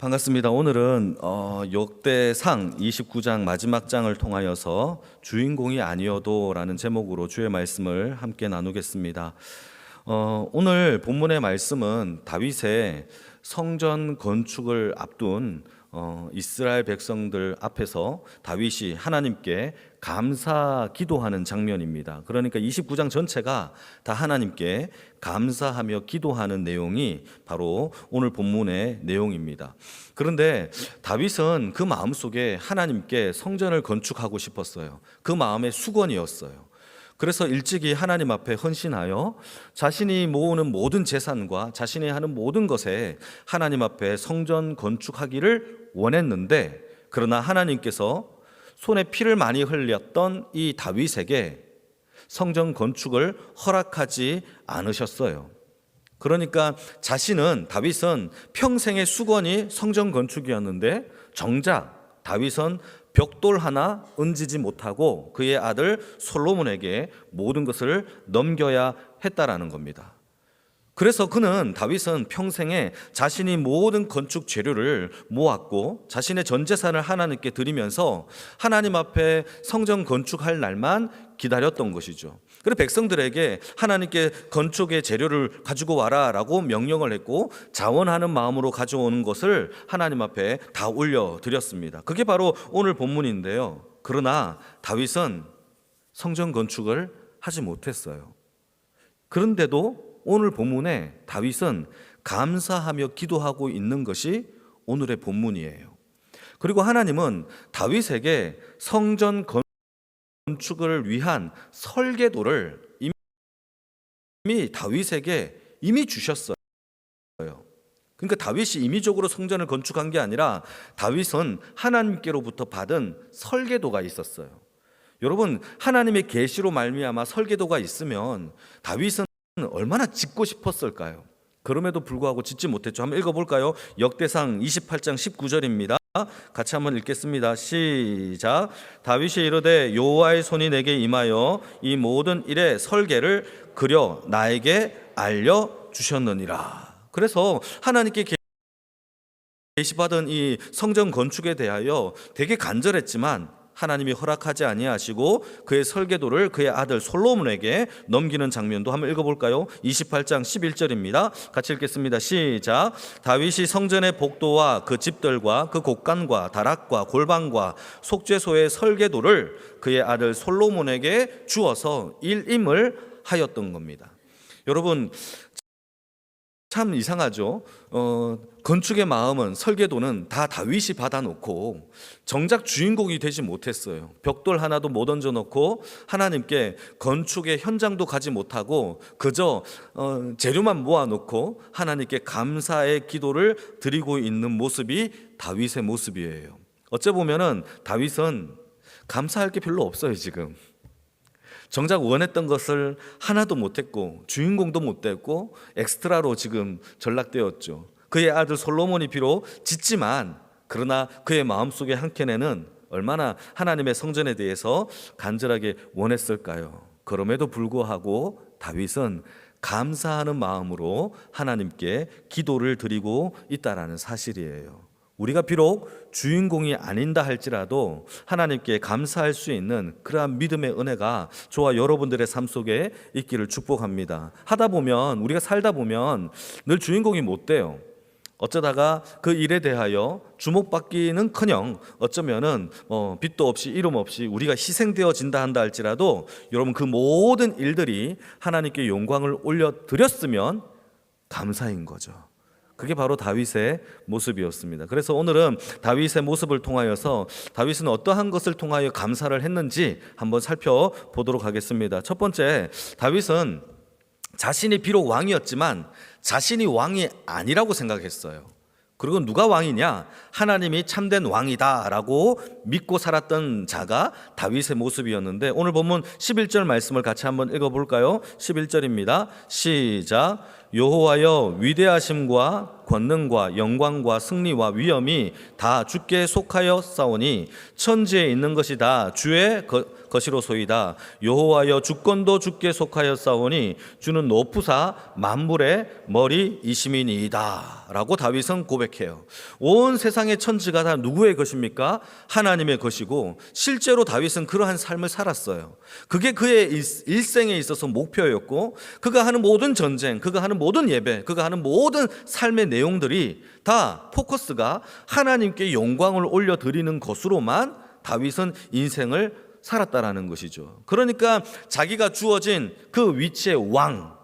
반갑습니다. 오늘은 역대상 29장 마지막 장을 통하여서 주인공이 아니어도라는 제목으로 주의 말씀을 함께 나누겠습니다. 오늘 본문의 말씀은 다윗의 성전 건축을 앞둔 이스라엘 백성들 앞에서 다윗이 하나님께 감사 기도하는 장면입니다. 그러니까 29장 전체가 다 하나님께 감사하며 기도하는 내용이 바로 오늘 본문의 내용입니다. 그런데 다윗은 그 마음속에 하나님께 성전을 건축하고 싶었어요. 그 마음의 수건이었어요. 그래서 일찍이 하나님 앞에 헌신하여 자신이 모으는 모든 재산과 자신이 하는 모든 것에 하나님 앞에 성전 건축하기를 원했는데, 그러나 하나님께서 손에 피를 많이 흘렸던 이 다윗에게 성전 건축을 허락하지 않으셨어요. 그러니까 다윗은 평생의 수건이 성전 건축이었는데 정작 다윗은 벽돌 하나 얹지 못하고 그의 아들 솔로몬에게 모든 것을 넘겨야 했다라는 겁니다. 그래서 다윗은 평생에 자신이 모든 건축 재료를 모았고 자신의 전 재산을 하나님께 드리면서 하나님 앞에 성전 건축할 날만 기다렸던 것이죠. 그래서 백성들에게 하나님께 건축의 재료를 가지고 와라라고 명령을 했고 자원하는 마음으로 가져오는 것을 하나님 앞에 다 올려드렸습니다. 그게 바로 오늘 본문인데요. 그러나 다윗은 성전 건축을 하지 못했어요. 그런데도 오늘 본문에 다윗은 감사하며 기도하고 있는 것이 오늘의 본문이에요. 그리고 하나님은 다윗에게 성전 건축을 위한 설계도를 이미 다윗에게 주셨어요. 그러니까 다윗이 임의적으로 성전을 건축한 게 아니라 다윗은 하나님께로부터 받은 설계도가 있었어요. 여러분, 하나님의 계시로 말미암아 설계도가 있으면 다윗은 얼마나 짓고 싶었을까요? 그럼에도 불구하고 짓지 못했죠. 한번 읽어볼까요? 역대상 28장 19절입니다. 같이 한번 읽겠습니다. 시작. 다윗이 이르되 여호와의 손이 내게 임하여 이 모든 일의 설계를 그려 나에게 알려주셨느니라. 그래서 하나님께 계시받은 이 성전 건축에 대하여 되게 간절했지만 하나님이 허락하지 아니하시고 그의 설계도를 그의 아들 솔로몬에게 넘기는 장면도 한번 읽어볼까요? 28장 11절입니다. 같이 읽겠습니다. 시작. 다윗이 성전의 복도와 그 집들과 그 곡간과 다락과 골방과 속죄소의 설계도를 그의 아들 솔로몬에게 주어서 일임을 하였던 겁니다. 여러분, 참 이상하죠. 건축의 마음은, 설계도는 다 다윗이 받아놓고 정작 주인공이 되지 못했어요. 벽돌 하나도 못 얹어놓고 하나님께 건축의 현장도 가지 못하고 그저 재료만 모아놓고 하나님께 감사의 기도를 드리고 있는 모습이 다윗의 모습이에요. 어째 보면은 다윗은 감사할 게 별로 없어요. 지금 정작 원했던 것을 하나도 못했고 주인공도 못됐고 엑스트라로 지금 전락되었죠. 그의 아들 솔로몬이 비록 짓지만 그러나 그의 마음속의 한켠에는 얼마나 하나님의 성전에 대해서 간절하게 원했을까요? 그럼에도 불구하고 다윗은 감사하는 마음으로 하나님께 기도를 드리고 있다는 사실이에요. 우리가 비록 주인공이 아닌다 할지라도 하나님께 감사할 수 있는 그러한 믿음의 은혜가 저와 여러분들의 삶 속에 있기를 축복합니다. 우리가 살다 보면 늘 주인공이 못 돼요. 어쩌다가 그 일에 대하여 주목받기는커녕 어쩌면은 빛도 없이 이름 없이 우리가 희생되어진다 한다 할지라도 여러분, 그 모든 일들이 하나님께 영광을 올려드렸으면 감사인 거죠. 그게 바로 다윗의 모습이었습니다. 그래서 오늘은 다윗의 모습을 통하여서 다윗은 어떠한 것을 통하여 감사를 했는지 한번 살펴보도록 하겠습니다. 첫 번째, 다윗은 자신이 비록 왕이었지만 자신이 왕이 아니라고 생각했어요. 그리고 누가 왕이냐? 하나님이 참된 왕이다라고 믿고 살았던 자가 다윗의 모습이었는데, 오늘 본문 11절 말씀을 같이 한번 읽어볼까요? 11절입니다. 시작. 여호와여 위대하심과 권능과 영광과 승리와 위엄이 다 주께 속하였사오니 천지에 있는 것이 다 주의 것이로소이다. 여호와여 주권도 주께 속하였사오니 주는 높으사 만물의 머리이심이니이다 라고 다윗은 고백해요. 온 세상의 천지가 다 누구의 것입니까? 하나님의 것이고, 실제로 다윗은 그러한 삶을 살았어요. 그게 그의 일생에 있어서 목표였고, 그가 하는 모든 전쟁, 그가 하는 모든 예배, 그가 하는 모든 삶의 내용들이 다 포커스가 하나님께 영광을 올려드리는 것으로만 다윗은 인생을 살았다라는 것이죠. 그러니까 자기가 주어진 그 위치의 왕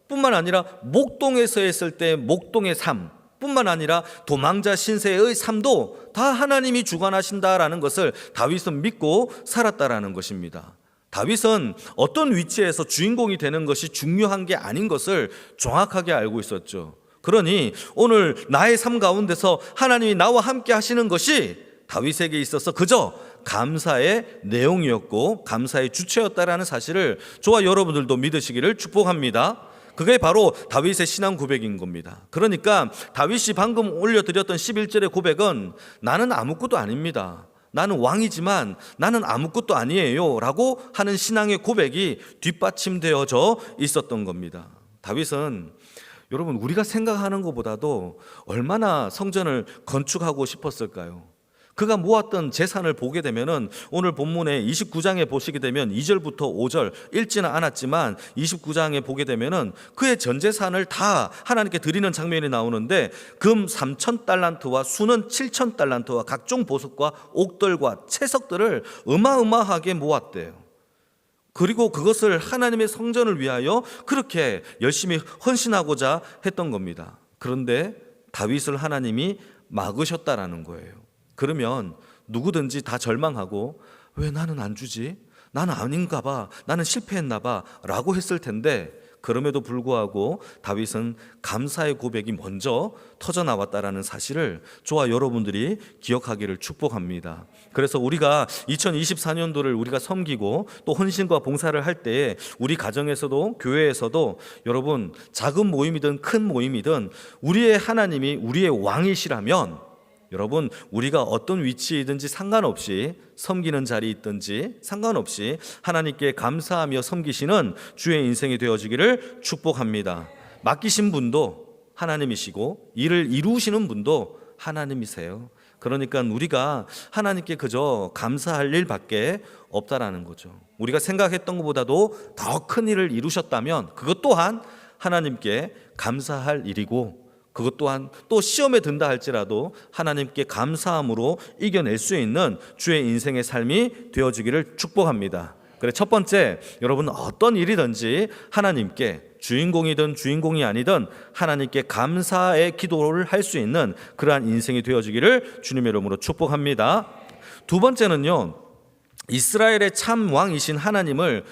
뿐만 아니라 목동에서 했을 때 목동의 삶 뿐만 아니라 도망자 신세의 삶도 다 하나님이 주관하신다라는 것을 다윗은 믿고 살았다라는 것입니다. 다윗은 어떤 위치에서 주인공이 되는 것이 중요한 게 아닌 것을 정확하게 알고 있었죠. 그러니 오늘 나의 삶 가운데서 하나님이 나와 함께 하시는 것이 다윗에게 있어서 그저 감사의 내용이었고 감사의 주체였다라는 사실을 저와 여러분들도 믿으시기를 축복합니다. 그게 바로 다윗의 신앙 고백인 겁니다. 그러니까 다윗이 방금 올려드렸던 11절의 고백은 나는 아무것도 아닙니다, 나는 왕이지만 나는 아무것도 아니에요 라고 하는 신앙의 고백이 뒷받침되어져 있었던 겁니다. 다윗은 여러분 우리가 생각하는 것보다도 얼마나 성전을 건축하고 싶었을까요? 그가 모았던 재산을 보게 되면은 오늘 본문의 29장에 보시게 되면 2절부터 5절 읽지는 않았지만 29장에 보게 되면은 그의 전 재산을 다 하나님께 드리는 장면이 나오는데 금 3,000달란트와 수는 7,000달란트와 각종 보석과 옥들과 채석들을 어마어마하게 모았대요. 그리고 그것을 하나님의 성전을 위하여 그렇게 열심히 헌신하고자 했던 겁니다. 그런데 다윗을 하나님이 막으셨다라는 거예요. 그러면 누구든지 다 절망하고 왜 나는 안 주지? 나는 아닌가 봐, 나는 실패했나 봐 라고 했을 텐데, 그럼에도 불구하고 다윗은 감사의 고백이 먼저 터져나왔다라는 사실을 저와 여러분들이 기억하기를 축복합니다. 그래서 우리가 2024년도를 우리가 섬기고 또 헌신과 봉사를 할 때에 우리 가정에서도 교회에서도 여러분 작은 모임이든 큰 모임이든 우리의 하나님이 우리의 왕이시라면 여러분 우리가 어떤 위치이든지 상관없이 섬기는 자리에 있든지 상관없이 하나님께 감사하며 섬기시는 주의 인생이 되어지기를 축복합니다. 맡기신 분도 하나님이시고 일을 이루시는 분도 하나님이세요. 그러니까 우리가 하나님께 그저 감사할 일밖에 없다라는 거죠. 우리가 생각했던 것보다도 더 큰 일을 이루셨다면 그것 또한 하나님께 감사할 일이고, 그것 또한 또 시험에 든다 할지라도 하나님께 감사함으로 이겨낼 수 있는 주의 인생의 삶이 되어지기를 축복합니다. 그래, 첫 번째, 여러분 어떤 일이든지 하나님께 주인공이든 주인공이 아니든 하나님께 감사의 기도를 할 수 있는 그러한 인생이 되어지기를 주님의 이름으로 축복합니다. 두 번째는요, 이스라엘의 참 왕이신 하나님을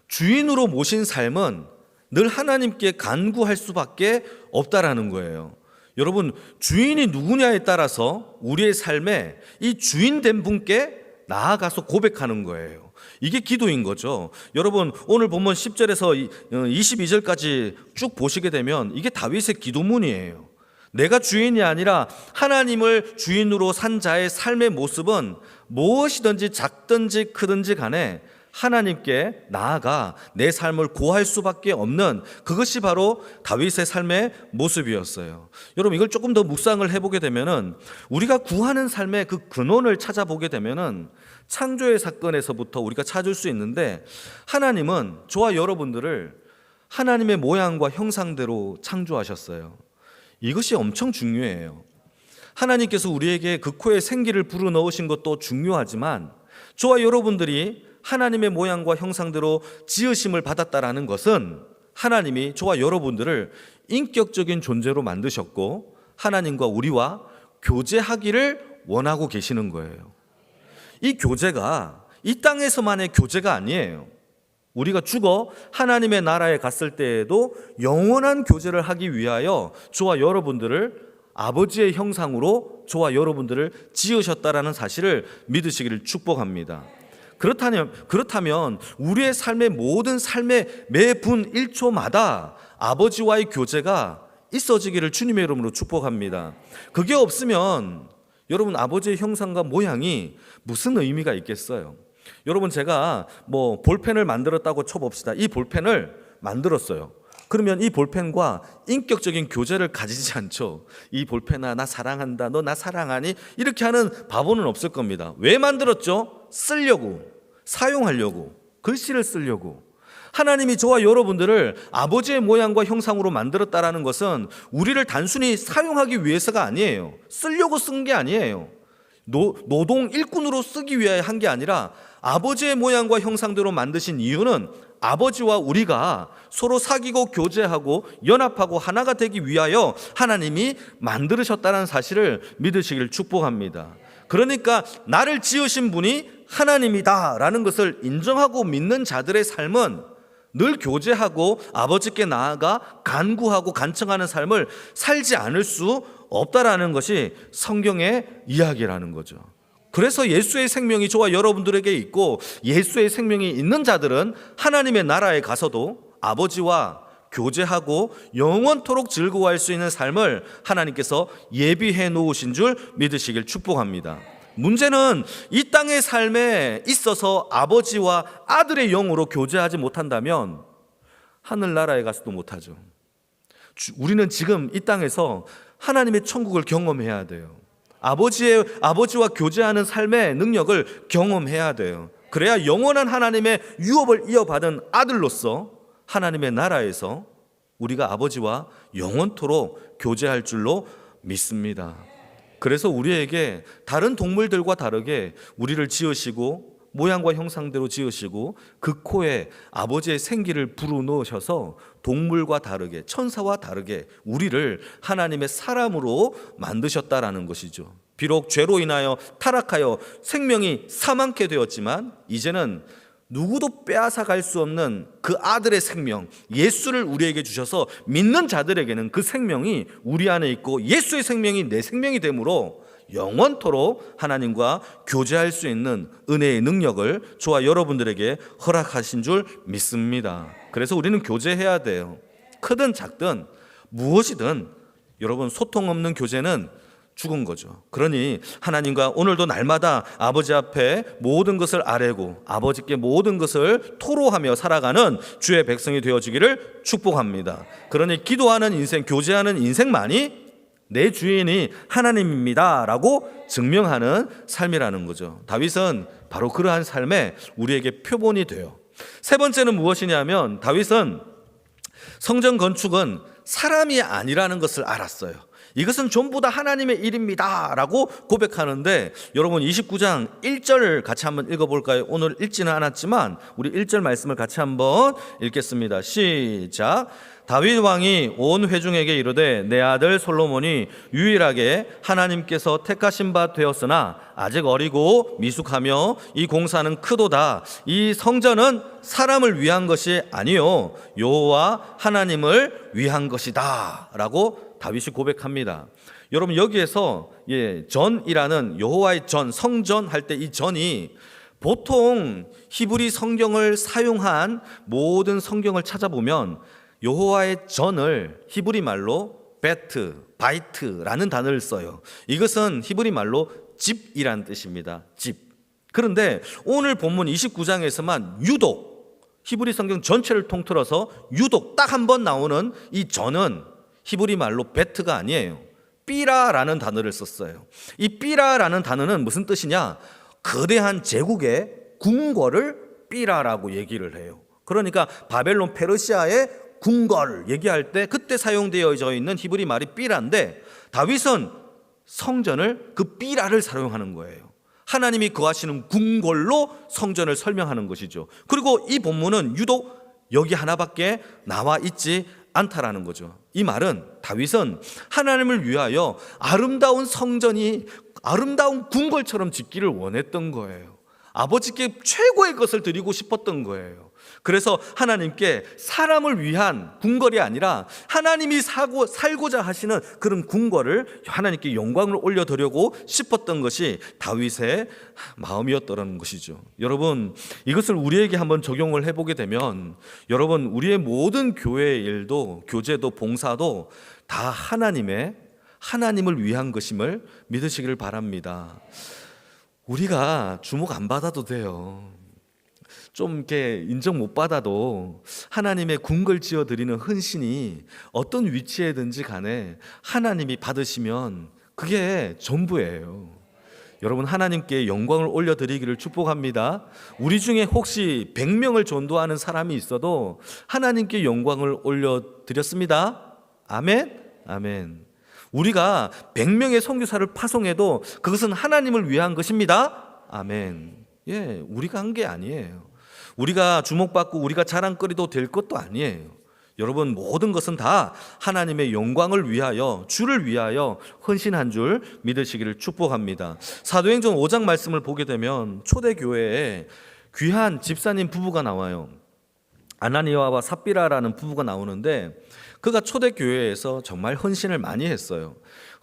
주인으로 모신 삶은 늘 하나님께 간구할 수밖에 없다라는 거예요. 여러분 주인이 누구냐에 따라서 우리의 삶에 이 주인 된 분께 나아가서 고백하는 거예요. 이게 기도인 거죠. 여러분 오늘 본문 10절에서 22절까지 쭉 보시게 되면 이게 다윗의 기도문이에요. 내가 주인이 아니라 하나님을 주인으로 산 자의 삶의 모습은 무엇이든지 작든지 크든지 간에 하나님께 나아가 내 삶을 고할 수밖에 없는, 그것이 바로 다윗의 삶의 모습이었어요. 여러분 이걸 조금 더 묵상을 해보게 되면은 우리가 구하는 삶의 그 근원을 찾아보게 되면은 창조의 사건에서부터 우리가 찾을 수 있는데, 하나님은 저와 여러분들을 하나님의 모양과 형상대로 창조하셨어요. 이것이 엄청 중요해요. 하나님께서 우리에게 그 코에 생기를 불어넣으신 것도 중요하지만 저와 여러분들이 하나님의 모양과 형상대로 지으심을 받았다라는 것은 하나님이 저와 여러분들을 인격적인 존재로 만드셨고 하나님과 우리와 교제하기를 원하고 계시는 거예요. 이 교제가 이 땅에서만의 교제가 아니에요. 우리가 죽어 하나님의 나라에 갔을 때에도 영원한 교제를 하기 위하여 저와 여러분들을 아버지의 형상으로 저와 여러분들을 지으셨다라는 사실을 믿으시기를 축복합니다. 그렇다면 우리의 삶의 모든 삶의 매분 1초마다 아버지와의 교제가 있어지기를 주님의 이름으로 축복합니다. 그게 없으면 여러분 아버지의 형상과 모양이 무슨 의미가 있겠어요? 여러분 제가 볼펜을 만들었다고 쳐봅시다. 이 볼펜을 만들었어요. 그러면 이 볼펜과 인격적인 교제를 가지지 않죠. 이 볼펜아 나 사랑한다, 너 나 사랑하니? 이렇게 하는 바보는 없을 겁니다. 왜 만들었죠? 쓰려고, 사용하려고, 글씨를 쓰려고. 하나님이 저와 여러분들을 아버지의 모양과 형상으로 만들었다라는 것은 우리를 단순히 사용하기 위해서가 아니에요. 쓰려고 쓴 게 아니에요. 노동 일꾼으로 쓰기 위해 한 게 아니라 아버지의 모양과 형상대로 만드신 이유는 아버지와 우리가 서로 사귀고 교제하고 연합하고 하나가 되기 위하여 하나님이 만들으셨다는 사실을 믿으시길 축복합니다. 그러니까 나를 지으신 분이 하나님이다라는 것을 인정하고 믿는 자들의 삶은 늘 교제하고 아버지께 나아가 간구하고 간청하는 삶을 살지 않을 수 없다라는 것이 성경의 이야기라는 거죠. 그래서 예수의 생명이 저와 여러분들에게 있고 예수의 생명이 있는 자들은 하나님의 나라에 가서도 아버지와 교제하고 영원토록 즐거워할 수 있는 삶을 하나님께서 예비해 놓으신 줄 믿으시길 축복합니다. 문제는 이 땅의 삶에 있어서 아버지와 아들의 영으로 교제하지 못한다면 하늘나라에 가서도 못하죠. 우리는 지금 이 땅에서 하나님의 천국을 경험해야 돼요. 아버지와 교제하는 삶의 능력을 경험해야 돼요. 그래야 영원한 하나님의 유업을 이어받은 아들로서 하나님의 나라에서 우리가 아버지와 영원토록 교제할 줄로 믿습니다. 그래서 우리에게 다른 동물들과 다르게 우리를 지으시고 모양과 형상대로 지으시고 그 코에 아버지의 생기를 불어넣으셔서 동물과 다르게 천사와 다르게 우리를 하나님의 사람으로 만드셨다라는 것이죠. 비록 죄로 인하여 타락하여 생명이 사망케 되었지만 이제는 누구도 빼앗아갈 수 없는 그 아들의 생명 예수를 우리에게 주셔서 믿는 자들에게는 그 생명이 우리 안에 있고 예수의 생명이 내 생명이 되므로 영원토록 하나님과 교제할 수 있는 은혜의 능력을 저와 여러분들에게 허락하신 줄 믿습니다. 그래서 우리는 교제해야 돼요. 크든 작든 무엇이든 여러분 소통 없는 교제는 죽은 거죠. 그러니 하나님과 오늘도 날마다 아버지 앞에 모든 것을 아뢰고 아버지께 모든 것을 토로하며 살아가는 주의 백성이 되어주기를 축복합니다. 그러니 기도하는 인생, 교제하는 인생만이 내 주인이 하나님입니다 라고 증명하는 삶이라는 거죠. 다윗은 바로 그러한 삶에 우리에게 표본이 돼요. 세 번째는 무엇이냐면 다윗은 성전 건축은 사람이 아니라는 것을 알았어요. 이것은 전부 다 하나님의 일입니다 라고 고백하는데 여러분 29장 1절 같이 한번 읽어볼까요? 오늘 읽지는 않았지만 우리 1절 말씀을 같이 한번 읽겠습니다. 시작. 다윗 왕이 온 회중에게 이르되 내 아들 솔로몬이 유일하게 하나님께서 택하신 바 되었으나 아직 어리고 미숙하며 이 공사는 크도다. 이 성전은 사람을 위한 것이 아니요 여호와 하나님을 위한 것이다 라고 다윗이 고백합니다. 여러분 여기에서 전이라는 여호와의 전, 성전 할 때 이 전이 보통 히브리 성경을 사용한 모든 성경을 찾아보면 여호와의 전을 히브리 말로 베트, 바이트라는 단어를 써요. 이것은 히브리 말로 집이라는 뜻입니다. 집. 그런데 오늘 본문 29장에서만 유독 히브리 성경 전체를 통틀어서 유독 딱 한 번 나오는 이 전은 히브리 말로 베트가 아니에요. 삐라라는 단어를 썼어요. 이 삐라라는 단어는 무슨 뜻이냐? 거대한 제국의 궁궐을 삐라라고 얘기를 해요. 그러니까 바벨론 페르시아의 궁궐 얘기할 때 그때 사용되어져 있는 히브리 말이 삐라인데 다윗은 성전을 그 삐라를 사용하는 거예요. 하나님이 거하시는 궁궐로 성전을 설명하는 것이죠. 그리고 이 본문은 유독 여기 하나밖에 나와 있지 않다라는 거죠. 이 말은 다윗은 하나님을 위하여 아름다운 성전이 아름다운 궁궐처럼 짓기를 원했던 거예요. 아버지께 최고의 것을 드리고 싶었던 거예요. 그래서 하나님께 사람을 위한 궁궐이 아니라 하나님이 살고자 하시는 그런 궁궐을 하나님께 영광을 올려드리고 싶었던 것이 다윗의 마음이었더라는 것이죠. 여러분, 이것을 우리에게 한번 적용을 해보게 되면 여러분, 우리의 모든 교회의 일도, 교제도, 봉사도 다 하나님을 위한 것임을 믿으시기를 바랍니다. 우리가 주목 안 받아도 돼요. 좀 이렇게 인정 못 받아도 하나님의 궁궐 지어 드리는 헌신이 어떤 위치에든지 간에 하나님이 받으시면 그게 전부예요. 여러분, 하나님께 영광을 올려드리기를 축복합니다. 우리 중에 혹시 100명을 전도하는 사람이 있어도 하나님께 영광을 올려드렸습니다. 아멘? 아멘. 우리가 100명의 선교사를 파송해도 그것은 하나님을 위한 것입니다. 아멘. 예, 우리가 한 게 아니에요. 우리가 주목받고 우리가 자랑거리도 될 것도 아니에요. 여러분, 모든 것은 다 하나님의 영광을 위하여, 주를 위하여 헌신한 줄 믿으시기를 축복합니다. 사도행전 5장 말씀을 보게 되면 초대교회에 귀한 집사님 부부가 나와요. 아나니아와 삽비라라는 부부가 나오는데 그가 초대교회에서 정말 헌신을 많이 했어요.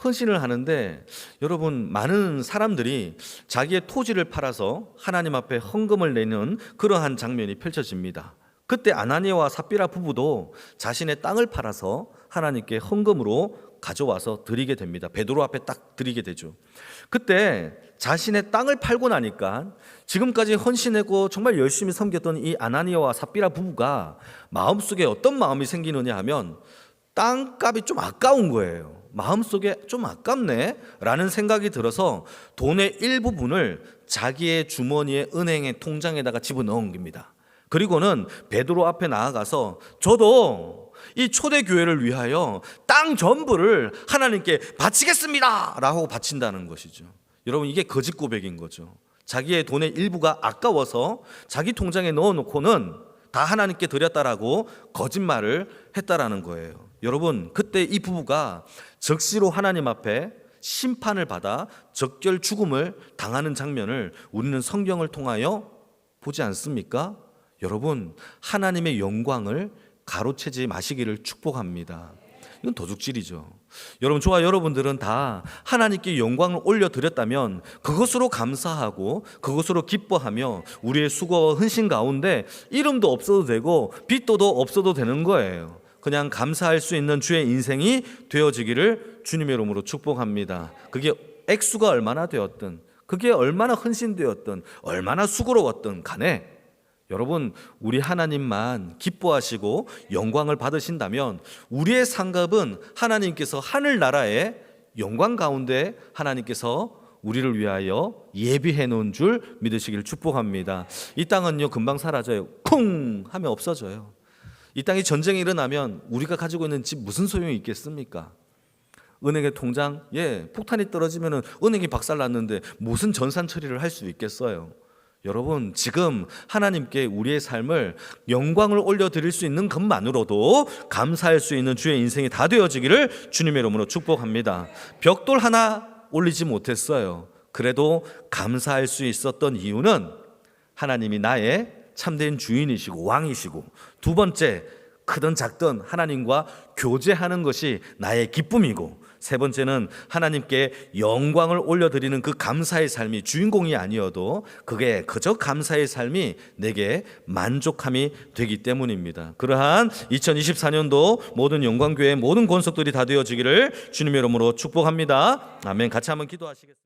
헌신을 하는데 여러분, 많은 사람들이 자기의 토지를 팔아서 하나님 앞에 헌금을 내는 그러한 장면이 펼쳐집니다. 그때 아나니아와 삽비라 부부도 자신의 땅을 팔아서 하나님께 헌금으로 가져와서 드리게 됩니다. 베드로 앞에 딱 드리게 되죠. 그때 자신의 땅을 팔고 나니까 지금까지 헌신하고 정말 열심히 섬겼던 이 아나니아와 삽비라 부부가 마음속에 어떤 마음이 생기느냐 하면 땅값이 좀 아까운 거예요. 마음속에 좀 아깝네 라는 생각이 들어서 돈의 일부분을 자기의 주머니에 은행의 통장에다가 집어넣은 겁니다. 그리고는 베드로 앞에 나아가서 저도 이 초대교회를 위하여 땅 전부를 하나님께 바치겠습니다 라고 바친다는 것이죠. 여러분, 이게 거짓 고백인 거죠. 자기의 돈의 일부가 아까워서 자기 통장에 넣어놓고는 다 하나님께 드렸다라고 거짓말을 했다라는 거예요. 여러분, 그때 이 부부가 적시로 하나님 앞에 심판을 받아 적결 죽음을 당하는 장면을 우리는 성경을 통하여 보지 않습니까? 여러분, 하나님의 영광을 가로채지 마시기를 축복합니다. 이건 도둑질이죠. 여러분, 저와 여러분들은 다 하나님께 영광을 올려드렸다면 그것으로 감사하고 그것으로 기뻐하며 우리의 수고와 헌신 가운데 이름도 없어도 되고 빚도도 없어도 되는 거예요. 그냥 감사할 수 있는 주의 인생이 되어지기를 주님의 이름으로 축복합니다. 그게 액수가 얼마나 되었든, 그게 얼마나 헌신되었든, 얼마나 수고로웠든 간에 여러분, 우리 하나님만 기뻐하시고 영광을 받으신다면 우리의 상급은 하나님께서 하늘나라의 영광 가운데 하나님께서 우리를 위하여 예비해 놓은 줄 믿으시기를 축복합니다. 이 땅은요, 금방 사라져요. 쿵 하면 없어져요. 이 땅에 전쟁이 일어나면 우리가 가지고 있는 집 무슨 소용이 있겠습니까? 은행의 통장, 폭탄이 떨어지면 은행이 박살났는데 무슨 전산 처리를 할 수 있겠어요? 여러분, 지금 하나님께 우리의 삶을 영광을 올려드릴 수 있는 것만으로도 감사할 수 있는 주의 인생이 다 되어지기를 주님의 이름으로 축복합니다. 벽돌 하나 올리지 못했어요. 그래도 감사할 수 있었던 이유는 하나님이 나의 참된 주인이시고 왕이시고, 두 번째, 크든 작든 하나님과 교제하는 것이 나의 기쁨이고, 세 번째는 하나님께 영광을 올려드리는 그 감사의 삶이 주인공이 아니어도 그게 그저 감사의 삶이 내게 만족함이 되기 때문입니다. 그러한 2024년도 모든 영광교회 모든 권속들이 다 되어지기를 주님의 이름으로 축복합니다. 아멘. 같이 한번 기도하시겠습니다.